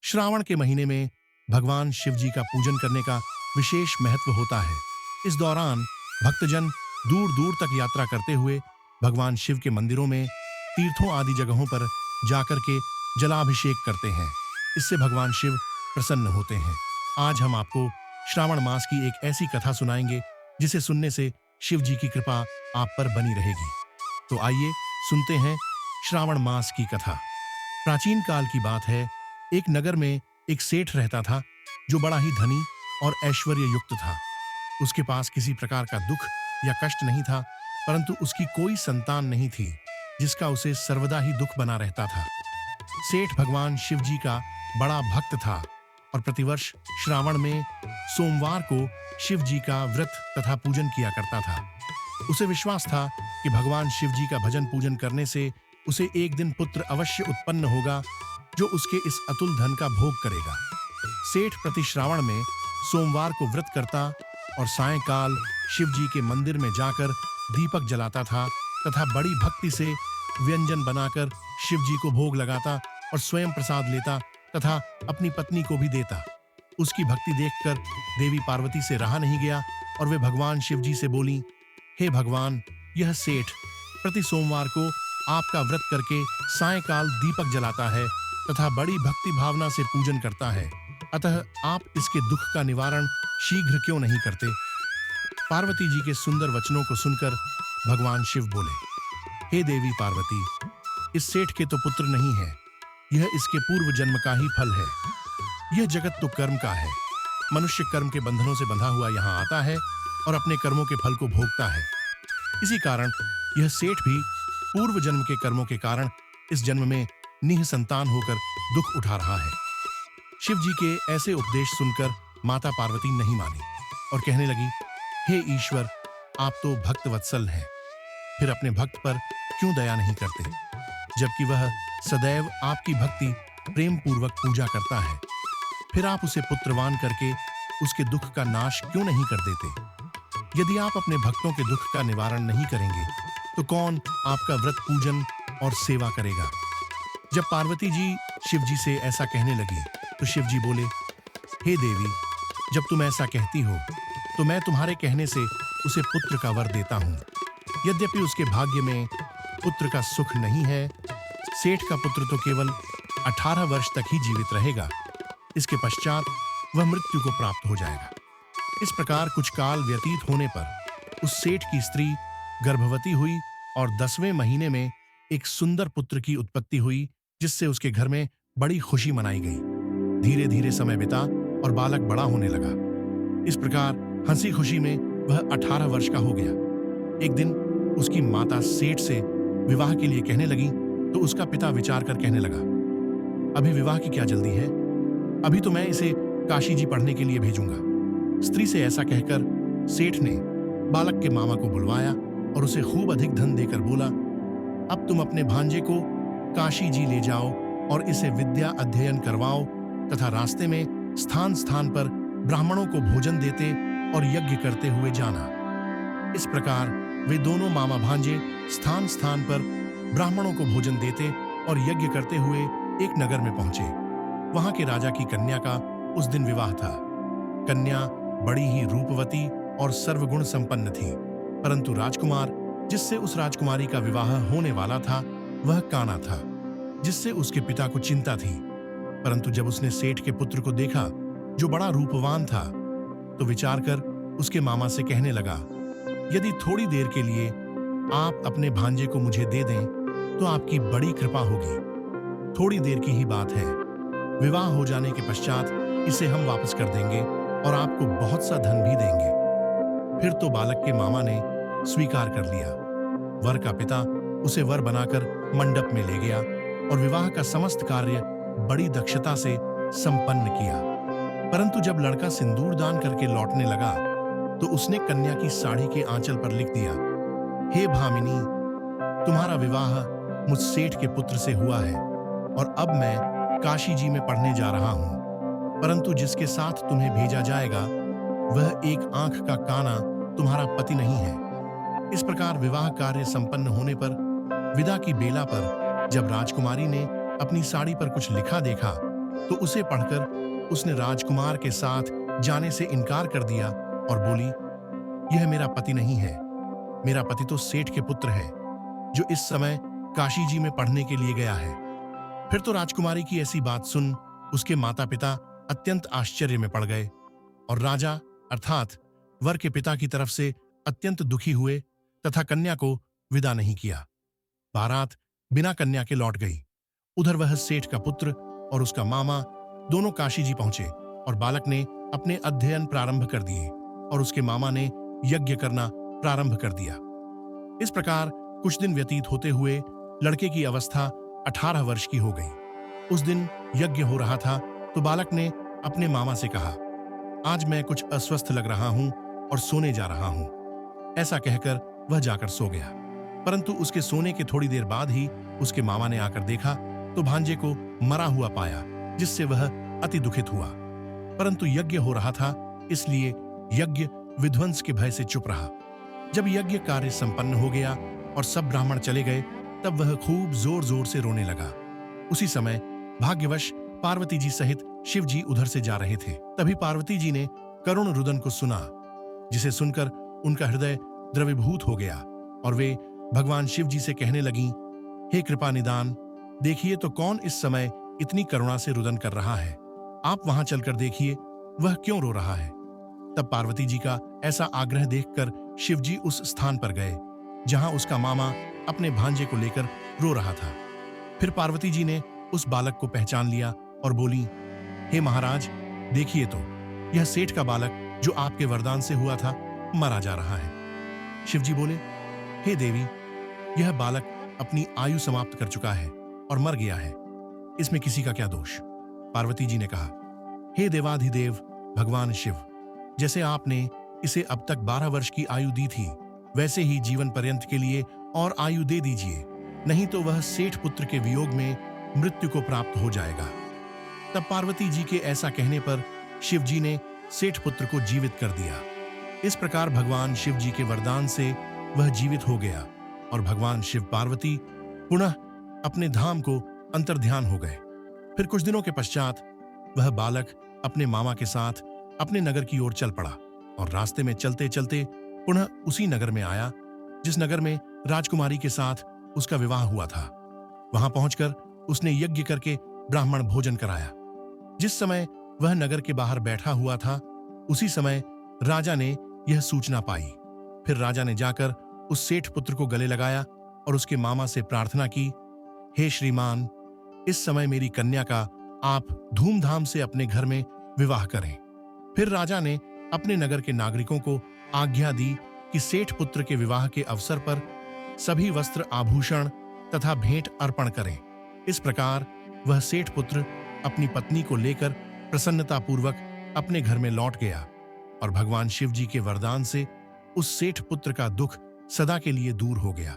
श्रावण के महीने में भगवान शिव जी का पूजन करने का विशेष महत्व होता है। इस दौरान भक्तजन दूर दूर तक यात्रा करते हुए भगवान शिव के मंदिरों में, तीर्थों आदि जगहों पर जाकर के जलाभिषेक करते हैं। इससे भगवान शिव प्रसन्न होते हैं। आज हम आपको श्रावण मास की एक ऐसी कथा सुनाएंगे जिसे सुनने से शिव जी की कृपा आप पर बनी रहेगी। तो आइए सुनते हैं श्रावण मास की कथा। प्राचीन काल की बात है। एक नगर में एक सेठ रहता था जो बड़ा ही धनी और ऐश्वर्य युक्त था। उसके पास किसी प्रकार का दुख या कष्ट नहीं था, परंतु उसकी कोई संतान नहीं थी जिसका उसे सर्वदा ही दुख बना रहता था। सेठ भगवान शिव जी का बड़ा भक्त था और प्रतिवर्ष श्रावण में सोमवार को शिव जी का व्रत तथा पूजन किया करता था। उसे विश्वास था कि भगवान शिव जी का भजन पूजन करने से उसे एक दिन पुत्र अवश्य उत्पन्न होगा जो उसके इस अतुल धन का भोग करेगा। सेठ प्रति श्रावण में सोमवार को व्रत करता और सायंकाल शिव जी के मंदिर में जाकर दीपक जलाता था तथा बड़ी भक्ति से व्यंजन बनाकर शिव जी को भोग लगाता और स्वयं प्रसाद लेता तथा अपनी पत्नी को भी देता। उसकी भक्ति देखकर देवी पार्वती से रहा नहीं गया और वे भगवान शिव जी से बोली, हे भगवान, यह सेठ प्रति सोमवार को आपका व्रत करके सायंकाल दीपक जलाता है तथा बड़ी भक्ति भावना से पूजन करता है, अतः आप इसके दुख का निवारण शीघ्र क्यों नहीं करते? पार्वती जी के सुंदर वचनों को सुनकर भगवान शिव बोले, हे देवी पार्वती, इस सेठ के तो पुत्र नहीं है, यह इसके पूर्व जन्म का ही फल है। यह जगत तो कर्म का है। मनुष्य कर्म के बंधनों से बंधा हुआ यहाँ आता है और अपने कर्मों के फल को भोगता है। इसी कारण यह सेठ भी पूर्व जन्म के कर्मों के कारण इस जन्म में निःसंतान होकर दुख उठा रहा है। शिव जी के ऐसे उपदेश सुनकर माता पार्वती नहीं मानी और कहने लगी, हे ईश्वर, आप तो भक्त वत्सल हैं, फिर अपने भक्त पर क्यों दया नहीं करते, जबकि वह सदैव आपकी भक्ति प्रेम पूर्वक पूजा करता है। फिर आप उसे पुत्रवान करके उसके दुख का नाश क्यों नहीं कर देते? यदि आप अपने भक्तों के दुख का निवारण नहीं करेंगे तो कौन आपका व्रत पूजन और सेवा करेगा? जब पार्वती जी शिव जी से ऐसा कहने लगी तो शिव जी बोले, हे देवी, जब तुम ऐसा कहती हो तो मैं तुम्हारे कहने से उसे पुत्र का वर देता हूँ। यद्यपि उसके भाग्य में पुत्र का सुख नहीं है, सेठ का पुत्र तो केवल 18 वर्ष तक ही जीवित रहेगा। इसके पश्चात वह मृत्यु को प्राप्त हो जाएगा। इस प्रकार कुछ काल व्यतीत होने पर उस सेठ की स्त्री गर्भवती हुई और 10वें महीने में एक सुंदर पुत्र की उत्पत्ति हुई, जिससे उसके घर में बड़ी खुशी मनाई गई। धीरे धीरे समय बिता और बालक बड़ा होने लगा। इस प्रकार हंसी खुशी में वह 18 वर्ष का हो गया। एक दिन उसकी माता सेठ से विवाह के लिए कहने लगी तो उसका पिता विचार कर कहने लगा, अभी विवाह की क्या जल्दी है, अभी तो मैं इसे काशी जी पढ़ने के लिए भेजूंगा। स्त्री से ऐसा कहकर सेठ ने बालक के मामा को बुलवाया और उसे खूब अधिक धन देकर बोला, अब तुम अपने भांजे को काशी जी ले जाओ और इसे विद्या अध्ययन करवाओ तथा रास्ते में स्थान स्थान पर ब्राह्मणों को भोजन देते और यज्ञ करते हुए जाना। इस प्रकार वे दोनों मामा भांजे स्थान स्थान पर ब्राह्मणों को भोजन देते और यज्ञ करते हुए एक नगर में पहुंचे। वहां के राजा की कन्या का उस दिन विवाह था। कन्या बड़ी ही रूपवती और सर्वगुण संपन्न थी, परंतु राजकुमार जिससे उस राजकुमारी का विवाह होने वाला था वह काना था, जिससे उसके पिता को चिंता थी। परंतु जब उसने सेठ के पुत्र को देखा जो बड़ा रूपवान था तो विचार कर उसके मामा से कहने लगा, यदि थोड़ी देर के लिए आप अपने भांजे को मुझे दे दें तो आपकी बड़ी कृपा होगी। थोड़ी देर की ही बात है, विवाह हो जाने के पश्चात इसे हम वापस कर देंगे और आपको बहुत सा धन भी देंगे। फिर तो बालक के मामा ने स्वीकार कर लिया। वर का पिता उसे वर बनाकर मंडप में ले गया और विवाह का समस्त कार्य बड़ी दक्षता से संपन्न किया। परंतु जब लड़का सिंदूर दान करके लौटने लगा तो उसने कन्या की साड़ी के आंचल पर लिख दिया, हे भामिनी, तुम्हारा विवाह मुझ सेठ के पुत्र से हुआ है और अब मैं काशी जी में पढ़ने जा रहा हूं। परंतु जिसके साथ तुम्हें भेजा जाएगा वह एक आंख का काना तुम्हारा पति नहीं है। इस प्रकार विवाह कार्य संपन्न होने पर विदा की बेला पर जब राजकुमारी ने अपनी साड़ी पर कुछ लिखा देखा तो उसे पढ़कर उसने राजकुमार के साथ जाने से इनकार कर दिया और बोली, यह मेरा पति नहीं है, मेरा पति तो सेठ के पुत्र है, जो इस समय काशी जी में पढ़ने के लिए गया है। फिर तो राजकुमारी की ऐसी बात सुन उसके माता पिता अत्यंत आश्चर्य में पड़ गए और राजा अर्थात वर के पिता की तरफ से अत्यंत दुखी हुए तथा कन्या को विदा नहीं किया। बारात बिना कन्या के लौट गई। उधर वह सेठ का पुत्र और उसका मामा दोनों काशी जी पहुंचे और बालक ने अपने अध्ययन प्रारंभ कर दिए और उसके मामा ने यज्ञ करना प्रारंभ कर दिया। इस प्रकार कुछ दिन व्यतीत होते हुए लड़के की अवस्था 18 वर्ष की हो गई। उस दिन यज्ञ हो रहा था तो बालक ने अपने मामा से कहा, आज मैं कुछ अस्वस्थ लग रहा हूं और सोने जा रहा हूं। ऐसा कहकर वह जाकर सो गया। परंतु उसके सोने के थोड़ी देर बाद ही उसके मामा ने आकर देखा तो भांजे को मरा हुआ पाया, जिससे वह अति दुखित हुआ। परंतु यज्ञ हो रहा था, इसलिए यज्ञ विध्वंस के भय से चुप रहा। जब यज्ञ कार्य संपन्न हो गया और सब ब्राह्मण चले गए, तब वह खूब जोर जोर से रोने लगा। उसी समय भाग्यवश पार्वती जी सहित शिव जी उधर से जा रहे थे। तभी पार्वती जी ने करुण रुदन को सुना, जिसे सुनकर उनका हृदय द्रवीभूत हो गया और वे भगवान शिव जी से कहने लगीं, हे कृपा निदान, देखिए तो कौन इस समय इतनी करुणा से रुदन कर रहा है। आप वहां चलकर देखिए वह क्यों रो रहा है। तब पार्वती जी का ऐसा आग्रह देखकर शिव जी उस स्थान पर गए जहां उसका मामा अपने भांजे को लेकर रो रहा था। फिर पार्वती जी ने उस बालक को पहचान लिया और बोली, हे महाराज, देखिए तो यह सेठ का बालक जो आपके वरदान से हुआ था मरा जा रहा है। शिव जी बोले, हे देवी, यह बालक अपनी आयु समाप्त कर चुका है और मर गया है, इसमें किसी का क्या दोष। पार्वती जी ने कहा, हे देवाधिदेव भगवान शिव, जैसे आपने इसे अब तक 12 वर्ष की आयु दी थी, वैसे ही जीवन पर्यंत के लिए और आयु दे दीजिए, नहीं तो वह सेठ पुत्र के वियोग में मृत्यु को प्राप्त हो जाएगा। तब पार्वती जी के ऐसा कहने पर शिव जी ने सेठ पुत्र को जीवित कर दिया। इस प्रकार भगवान शिव जी के वरदान से वह जीवित हो गया और भगवान शिव पार्वती पुनः अपने धाम को अंतर्ध्यान हो गए। फिर कुछ दिनों के पश्चात वह बालक अपने मामा के साथ अपने नगर की ओर चल पड़ा और रास्ते में चलते चलते पुनः उसी नगर में आया जिस नगर में राजकुमारी के साथ उसका विवाह हुआ था। वहां पहुंचकर उसने यज्ञ करके ब्राह्मण भोजन कराया। जिस समय वह नगर के बाहर बैठा हुआ था, उसी समय राजा ने यह सूचना पाई। फिर राजा ने जाकर उस सेठ पुत्र को गले लगाया और उसके मामा से प्रार्थना की, हे श्रीमान, इस समय मेरी कन्या का आप धूमधाम से अपने घर में विवाह करें। फिर राजा ने अपने नगर के नागरिकों को आज्ञा दी कि सेठ पुत्र के विवाह के अवसर पर सभी वस्त्र आभूषण तथा भेंट अर्पण करें। इस प्रकार वह सेठ पुत्र अपनी पत्नी को लेकर प्रसन्नतापूर्वक अपने घर में लौट गया और भगवान शिव जी के वरदान से उस सेठ पुत्र का दुख सदा के लिए दूर हो गया।